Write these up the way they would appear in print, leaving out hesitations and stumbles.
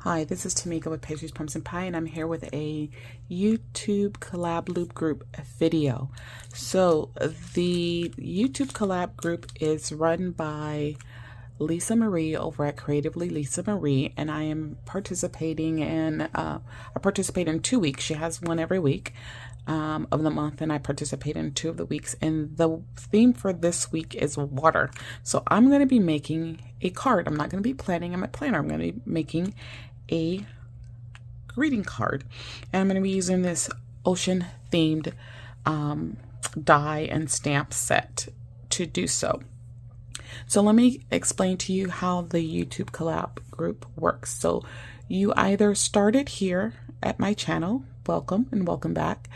Hi, this is Tamika with Pastries, Pumpkin Pie, and I'm here with a YouTube collab loop group video. So the YouTube collab group is run by Lisa Marie over at Creatively Lisa Marie, and I am participating in, I participate in 2 weeks. She has one every week of the month, and I participate in 2 of the weeks. And the theme for this week is water. So I'm going to be making a card. I'm not going to be planning. I'm a planner. I'm going to be making a greeting card, and I'm going to be using this ocean themed die and stamp set to do so. So let me explain to you how the YouTube collab group works. So you either started here at my channel, welcome and welcome back,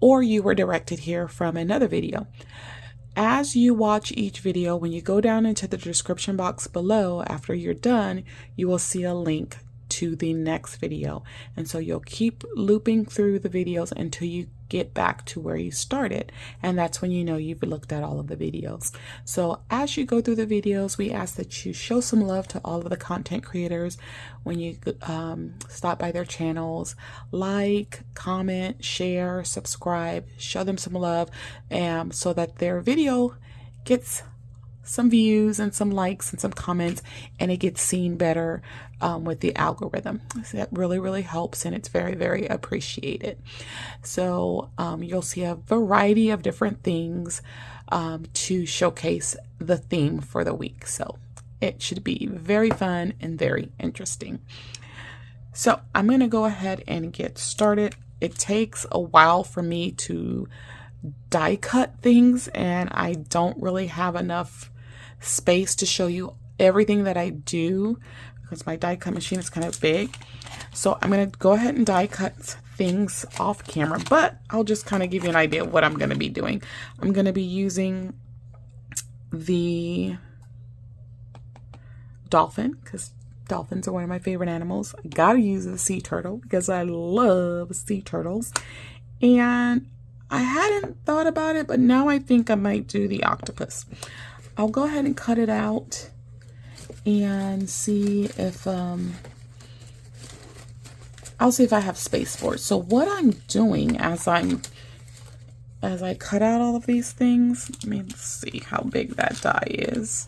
or you were directed here from another video. As you watch each video, when you go down into the description box below, after you're done, you will see a link to the next video, and so you'll keep looping through the videos until you get back to where you started, and that's when you know you've looked at all of the videos. So as you go through the videos, we ask that you show some love to all of the content creators when you stop by their channels. Like, comment, share, subscribe, show them some love, so that their video gets some views and some likes and some comments, and it gets seen better with the algorithm. So that really helps, and it's very appreciated. So you'll see a variety of different things to showcase the theme for the week. So it should be very fun and very interesting. So I'm going to go ahead and get started. It takes a while for me to die cut things, and I don't really have enough space to show you everything that I do because my die cut machine is kind of big. So I'm going to go ahead and die cut things off camera, but I'll just kind of give you an idea of what I'm going to be doing. I'm going to be using the dolphin because dolphins are one of my favorite animals. I gotta use the sea turtle because I love sea turtles, and I hadn't thought about it, but now I think I might do the octopus. I'll go ahead and cut it out and see if I'll see if I have space for it. So what I'm doing as I cut out all of these things, let me see how big that die is.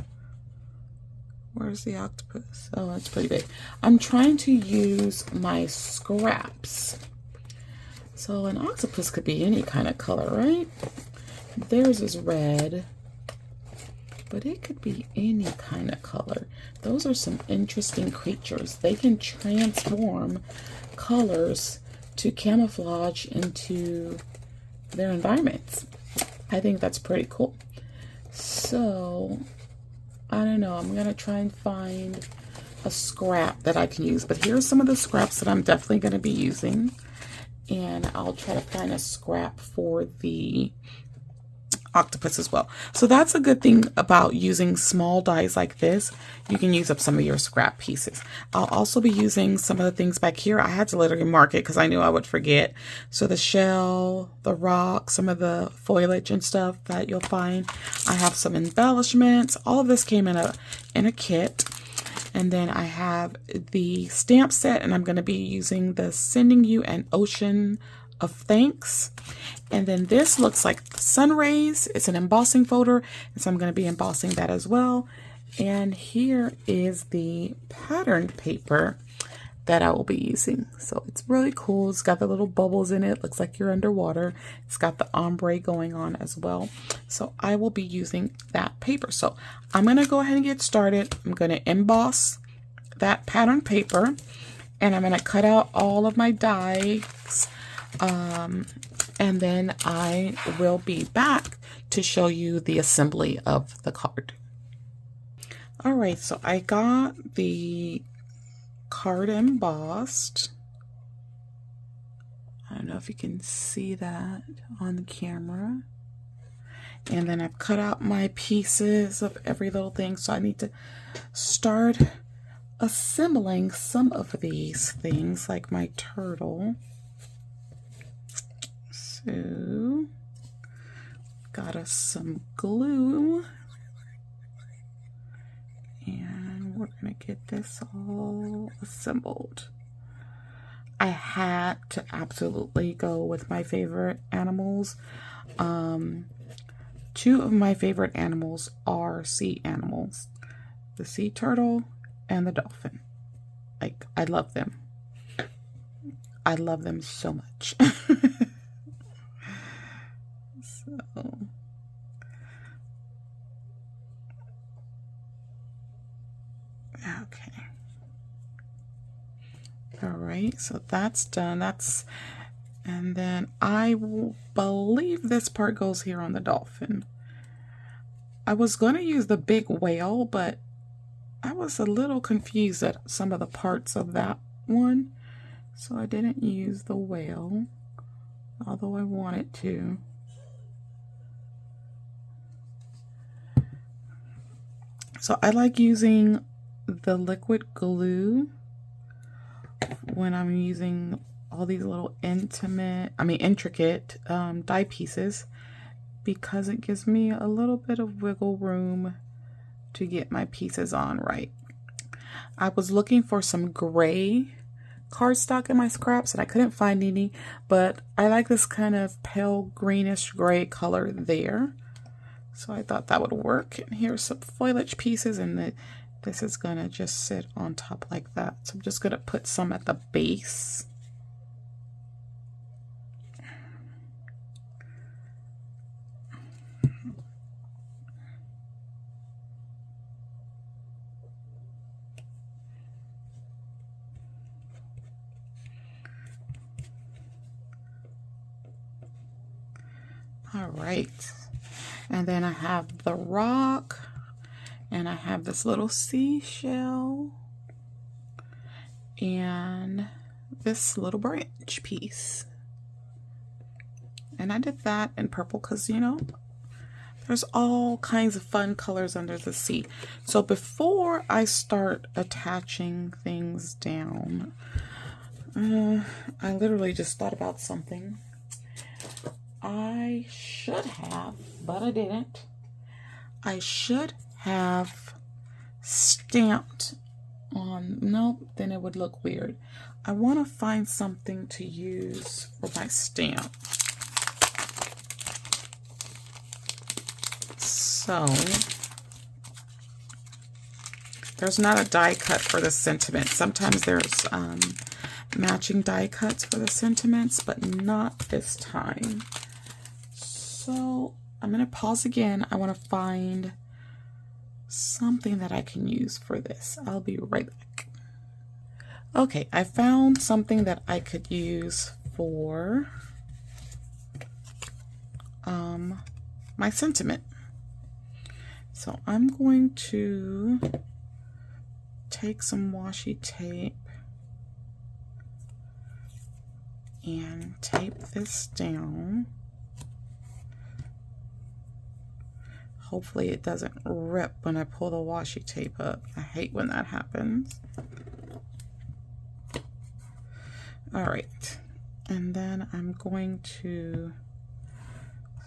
Where's the octopus? Oh, that's pretty big. I'm trying to use my scraps. So an octopus could be any kind of color, right? Theirs is red, but it could be any kind of color. Those are some interesting creatures. They can transform colors to camouflage into their environments. I think that's pretty cool. So, I don't know. I'm going to try and find a scrap that I can use. But here's some of the scraps that I'm definitely going to be using. And I'll try to find a scrap for the octopus as well. So that's a good thing about using small dies like this. You can use up some of your scrap pieces. I'll also be using some of the things back here. I had to literally mark it because I knew I would forget. So the shell, the rock, some of the foliage and stuff that you'll find. I have some embellishments. All of this came in a kit. And then I have the stamp set, and I'm going to be using the Sending You an Ocean of Thanks. And then this looks like the sun rays. It's an embossing folder, and so I'm going to be embossing that as well. And here is the patterned paper that I will be using. So it's really cool. It's got the little bubbles in it. Looks like you're underwater. It's got the ombre going on as well. So I will be using that paper. So I'm going to go ahead and get started. I'm going to emboss that patterned paper, and I'm going to cut out all of my dies. And then I will be back to show you the assembly of the card. All right, so I got the card embossed. I don't know if you can see that on the camera. And then I've cut out my pieces of every little thing. So I need to start assembling some of these things, like my turtle. So, got us some glue, and we're going to get this all assembled. I had to absolutely go with my favorite animals. Two of my favorite animals are sea animals. The sea turtle and the dolphin. Like, I love them. I love them so much. So, okay. All right, so that's done. And then I believe this part goes here on the dolphin. I was going to use the big whale, but I was a little confused at some of the parts of that one, so I didn't use the whale, although I wanted to. So I like using the liquid glue when I'm using all these little intricate die pieces, because it gives me a little bit of wiggle room to get my pieces on right. I was looking for some gray cardstock in my scraps and I couldn't find any, but I like this kind of pale greenish gray color there. So I thought that would work. And here's some foliage pieces, and this is gonna just sit on top like that. So I'm just gonna put some at the base. All right, and then I have the rock, and I have this little seashell, and this little branch piece. And I did that in purple because, you know, there's all kinds of fun colors under the sea. So before I start attaching things down, I literally just thought about something. I should have, but I didn't. I should have stamped on, nope, then it would look weird. I want to find something to use for my stamp. So, there's not a die cut for the sentiments. Sometimes there's matching die cuts for the sentiments, but not this time. So I'm going to pause again. I want to find something that I can use for this. I'll be right back. Okay, I found something that I could use for my sentiment. So I'm going to take some washi tape and tape this down. Hopefully it doesn't rip when I pull the washi tape up. I hate when that happens. All right, and then I'm going to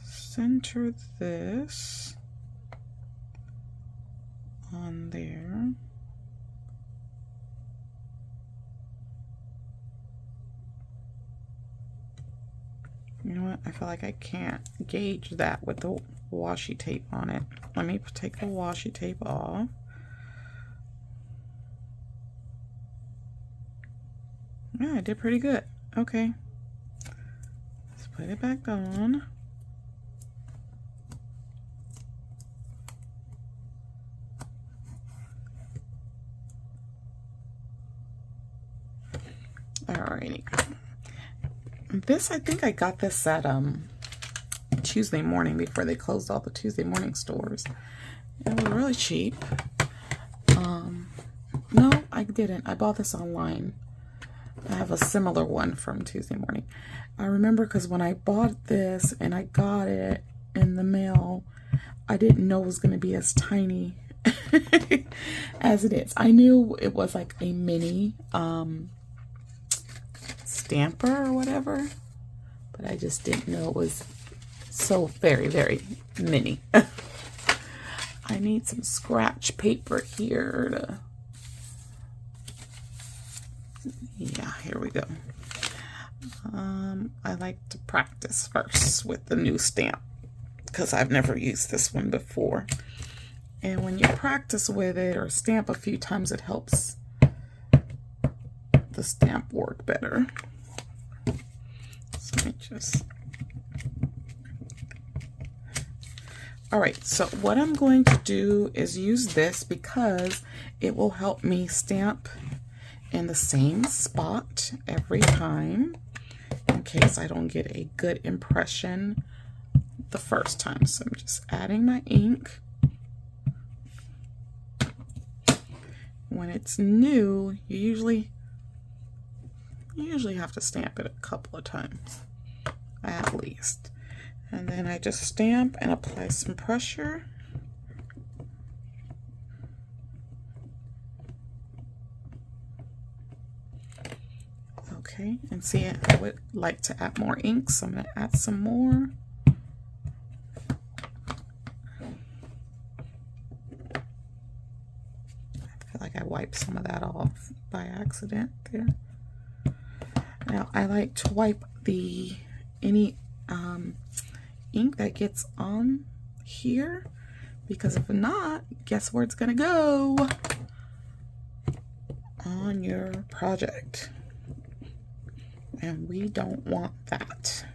center this on there. You know what? I feel like I can't gauge that with the washi tape on it. Let me take the washi tape off. Yeah, I did pretty good. Okay. Let's put it back on. Alrighty. This, I think I got this at Tuesday morning before they closed all the Tuesday morning stores. It was really cheap. No, I didn't. I bought this online. I have a similar one from Tuesday morning. I remember because when I bought this and I got it in the mail, I didn't know it was going to be as tiny as it is. I knew it was like a mini stamper or whatever, but I just didn't know it was so very, very mini. I need some scratch paper here to, yeah, here we go. I like to practice first with the new stamp because I've never used this one before. And when you practice with it or stamp a few times, it helps the stamp work better. So let me just... All right, so what I'm going to do is use this because it will help me stamp in the same spot every time in case I don't get a good impression the first time. So I'm just adding my ink. When it's new, you usually have to stamp it a couple of times at least. And then I just stamp and apply some pressure. Okay, and see, I would like to add more ink, so I'm going to add some more. I feel like I wiped some of that off by accident there. Now I like to wipe any ink that gets on here, because if not, guess where it's gonna go? On your project. And we don't want that.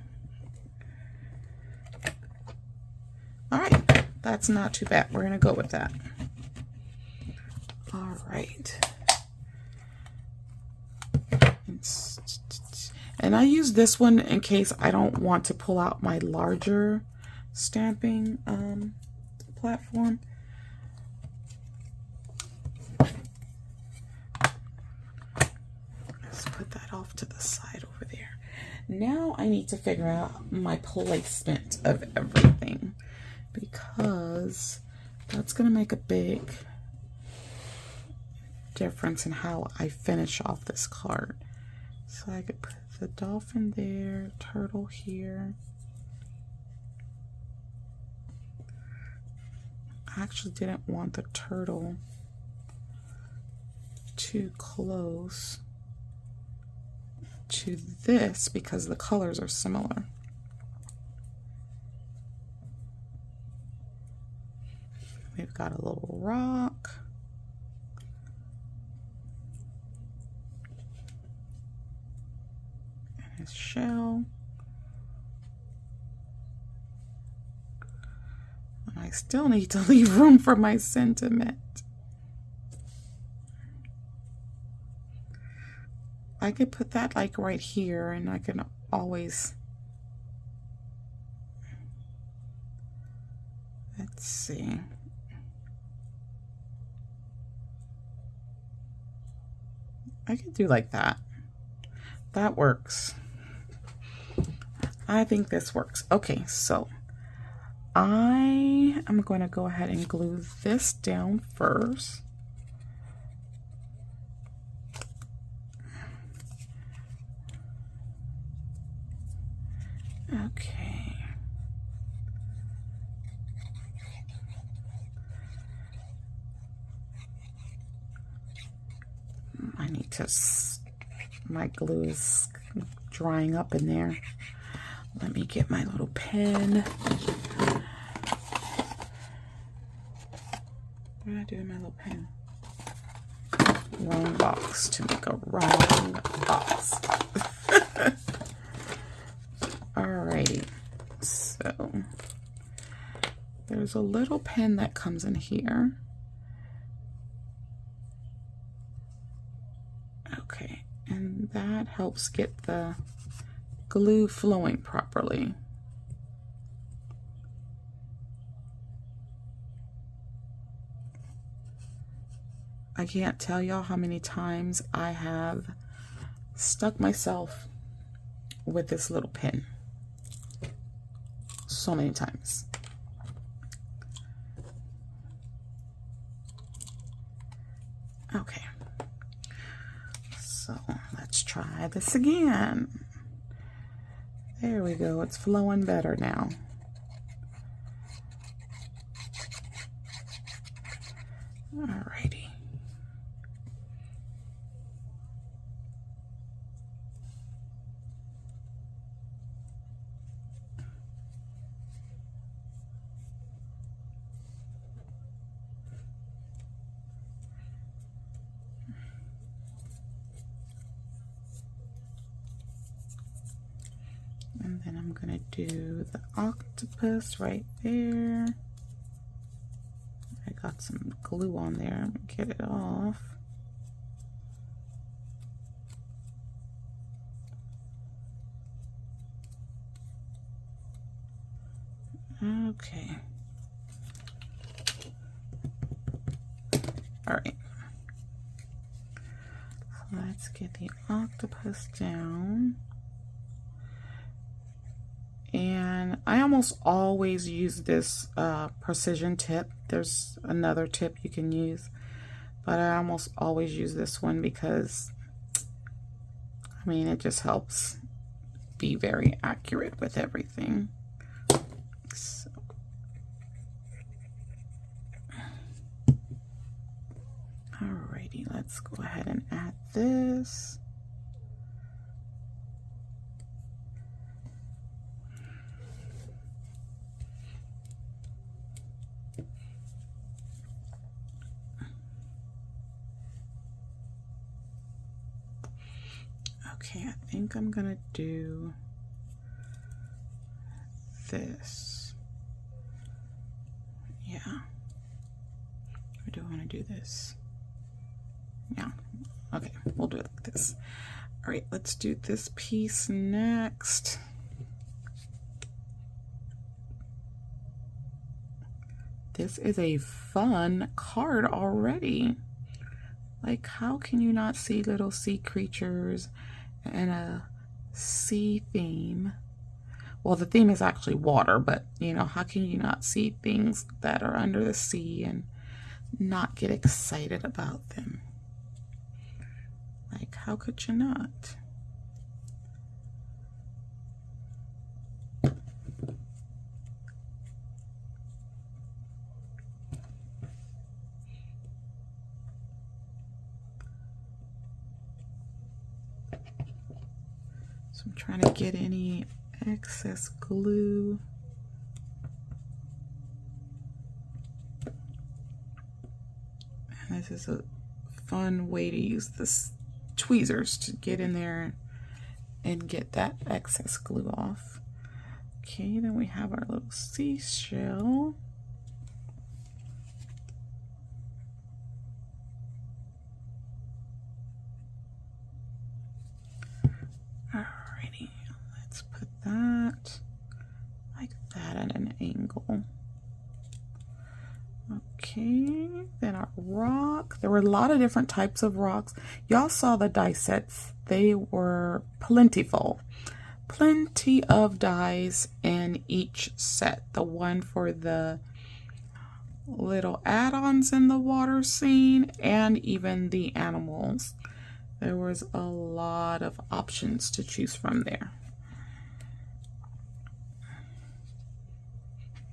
All right, that's not too bad. We're gonna go with that. All right. And I use this one in case I don't want to pull out my larger stamping platform. Let's put that off to the side over there. Now I need to figure out my placement of everything, because that's going to make a big difference in how I finish off this card. So I could put the dolphin there, turtle here. I actually didn't want the turtle too close to this because the colors are similar. We've got a little rock. Shell. And I still need to leave room for my sentiment. I could put that like right here, and I can always, let's see. I could do like that. That works. I think this works. Okay, so I am going to go ahead and glue this down first. Okay. I need to, my glue is drying up in there. Let me get my little pen. What did I do with my little pen? Wrong box to make a wrong box. Alrighty, so there's a little pen that comes in here. Okay, and that helps get the glue flowing properly. I can't tell y'all how many times I have stuck myself with this little pen. So many times. Okay. So let's try this again. There we go. It's flowing better now. Alrighty. then I'm gonna do the octopus right there. I got some glue on there. I'm gonna get it off. Okay. All right. So let's get the octopus down. And I almost always use this precision tip. There's another tip you can use, but I almost always use this one because, I mean, it just helps be very accurate with everything. So, alrighty, let's go ahead and add this. Okay, I think I'm gonna do this. Yeah. Or do I want to do this? Yeah. Okay, we'll do it like this. All right, let's do this piece next. This is a fun card already. Like, how can you not see little sea creatures and a sea theme? Well, the theme is actually water, but you know, how can you not see things that are under the sea and not get excited about them? Like, how could you not? So I'm trying to get any excess glue. And this is a fun way to use this tweezers to get in there and get that excess glue off. Okay, then we have our little seashell. Alrighty, let's put that like that at an angle. Okay, then our rock. There were a lot of different types of rocks. Y'all saw the die sets. They were plentiful. Plenty of dies in each set. The one for the little add-ons in the water scene and even the animals. There was a lot of options to choose from there.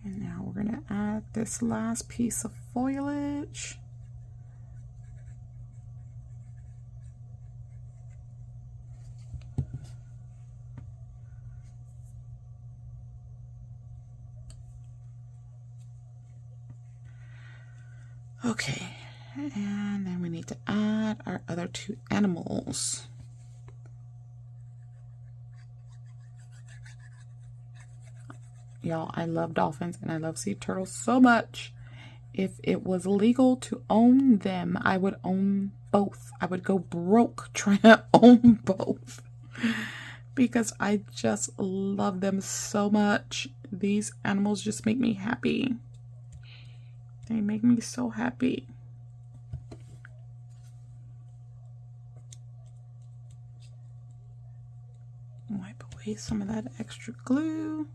And now we're going to add this last piece of foliage. Okay, and then we need to add our other two animals. Y'all, I love dolphins and I love sea turtles so much. If it was legal to own them, I would own both. I would go broke trying to own both because I just love them so much. These animals just make me happy. They make me so happy. Wipe away some of that extra glue.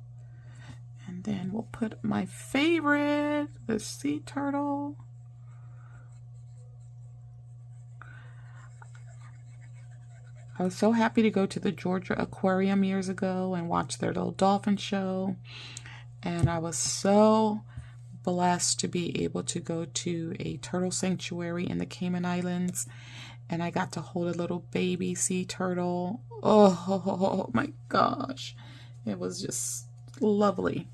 And then we'll put my favorite, the sea turtle. I was so happy to go to the Georgia Aquarium years ago and watch their little dolphin show. And I was so blessed to be able to go to a turtle sanctuary in the Cayman Islands, and I got to hold a little baby sea turtle. Oh my gosh, it was just lovely.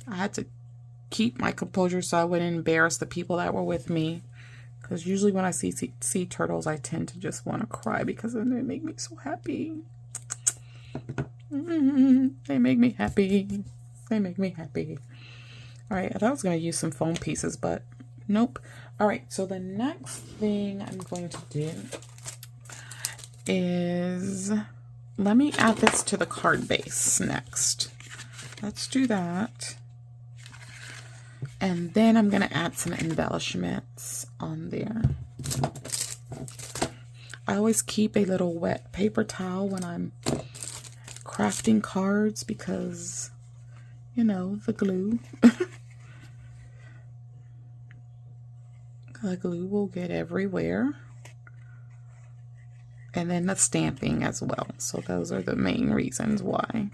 I had to keep my composure so I wouldn't embarrass the people that were with me, because usually when I see sea turtles I tend to just want to cry because they make me so happy. They make me happy. They make me happy. All right, I thought I was going to use some foam pieces, but nope. All right, so the next thing I'm going to do is, let me add this to the card base next. Let's do that. And then I'm going to add some embellishments on there. I always keep a little wet paper towel when I'm crafting cards because, you know, the glue. The glue will get everywhere. And then the stamping as well. So those are the main reasons why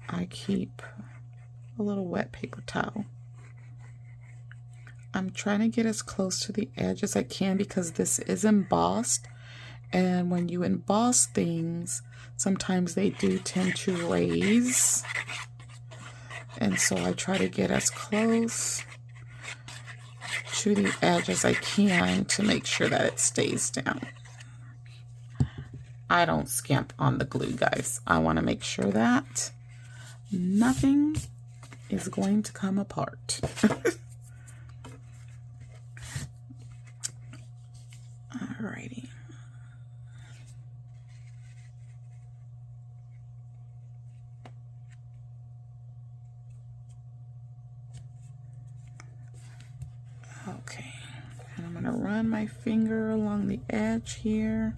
I keep a little wet paper towel. I'm trying to get as close to the edge as I can because this is embossed. And when you emboss things, sometimes they do tend to raise. And so I try to get as close to the edge as I can to make sure that it stays down. I don't skimp on the glue, guys. I want to make sure that nothing is going to come apart. Alrighty. Okay, and I'm going to run my finger along the edge here.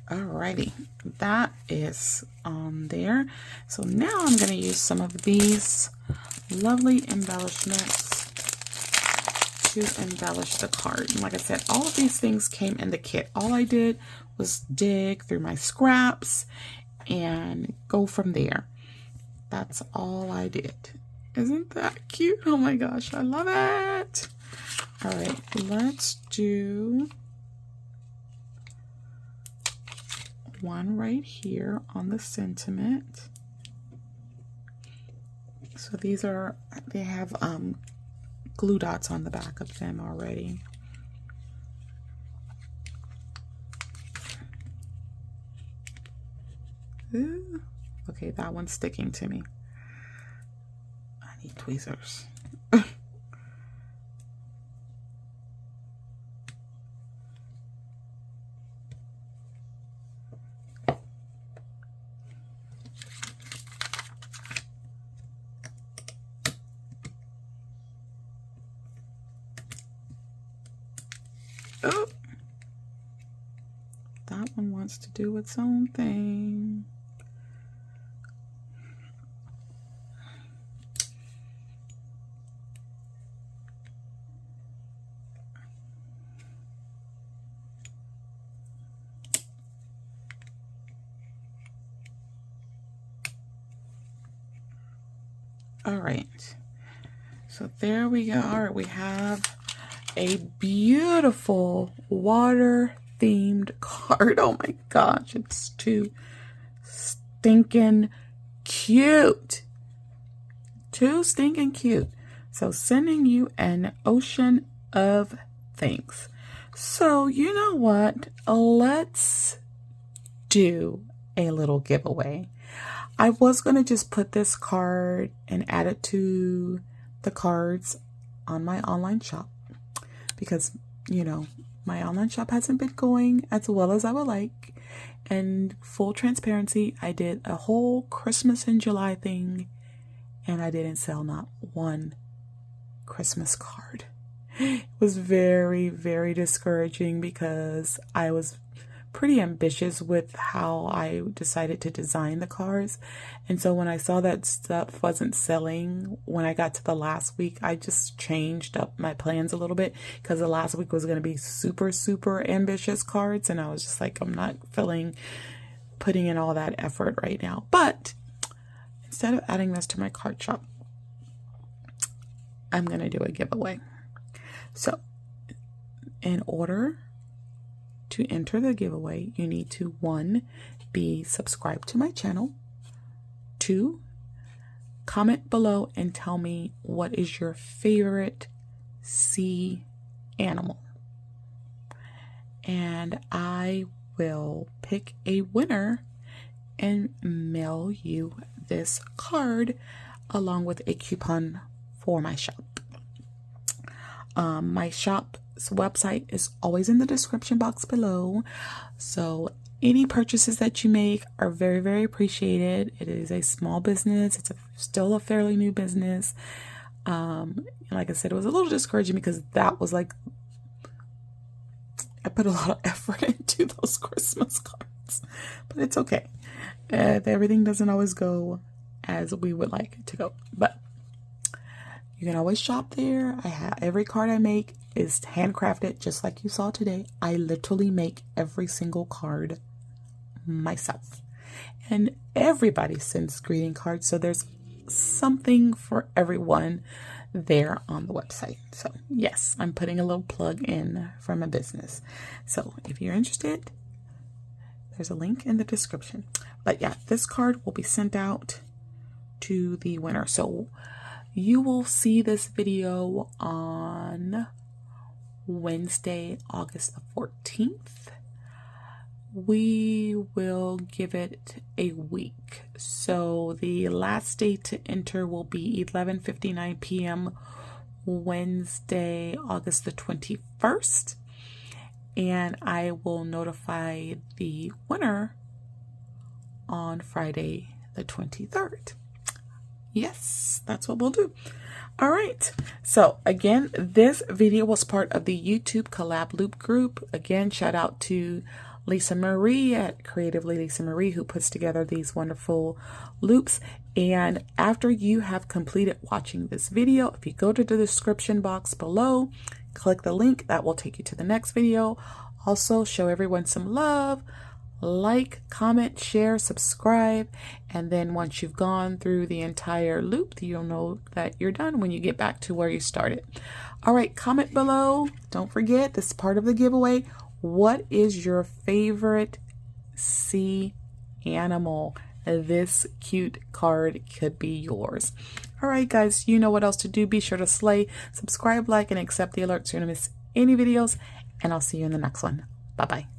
Alrighty, that is on there. So now I'm going to use some of these lovely embellishments to embellish the card. And like I said, all of these things came in the kit. All I did was dig through my scraps and go from there. That's all I did. Isn't that cute? Oh my gosh, I love it. All right, let's do one right here on the sentiment. So these are, they have glue dots on the back of them already. Ooh. Okay, that one's sticking to me. I need tweezers. Oh, that one wants to do its own thing. All right, so there we are. We have a beautiful water themed card. Oh my gosh, it's too stinking cute. Too stinking cute. So sending you an ocean of thanks. So you know what? Let's do a little giveaway. I was going to just put this card and add it to the cards on my online shop because, you know, my online shop hasn't been going as well as I would like. And full transparency, I did a whole Christmas in July thing and I didn't sell not one Christmas card. It was very, very discouraging because I was pretty ambitious with how I decided to design the cards. And so when I saw that stuff wasn't selling, when I got to the last week, I just changed up my plans a little bit because the last week was going to be super, super ambitious cards. And I was just like, I'm not putting in all that effort right now. But instead of adding this to my card shop, I'm going to do a giveaway. So in order to enter the giveaway, you need to 1, be subscribed to my channel, 2, comment below and tell me what is your favorite sea animal. And I will pick a winner and mail you this card along with a coupon for my shop. My shop's website is always in the description box below. So any purchases that you make are very, very appreciated. It is a small business. It's still a fairly new business. Like I said, it was a little discouraging because that was like, I put a lot of effort into those Christmas cards, but it's okay. Everything doesn't always go as we would like it to go, but you can always shop there. Every card I make is handcrafted, just like you saw today. I literally make every single card myself, and everybody sends greeting cards, so there's something for everyone there on the website. So yes, I'm putting a little plug in for my business. So if you're interested, there's a link in the description. But yeah, this card will be sent out to the winner. So you will see this video on Wednesday, August the 14th. We will give it a week. So the last day to enter will be 11:59 p.m. Wednesday, August the 21st. And I will notify the winner on Friday the 23rd. Yes, that's what we'll do. All right. So again, this video was part of the YouTube Collab Loop group. Again, shout out to Lisa Marie at Creatively Lisa Marie, who puts together these wonderful loops. And after you have completed watching this video, if you go to the description box below, click the link that will take you to the next video. Also, show everyone some love. Like, comment, share, subscribe, and then once you've gone through the entire loop, you'll know that you're done when you get back to where you started. All right, comment below. Don't forget, this is part of the giveaway. What is your favorite sea animal? This cute card could be yours. All right, guys, you know what else to do. Be sure to slay, subscribe, like, and accept the alerts so you don't miss any videos, and I'll see you in the next one. Bye-bye.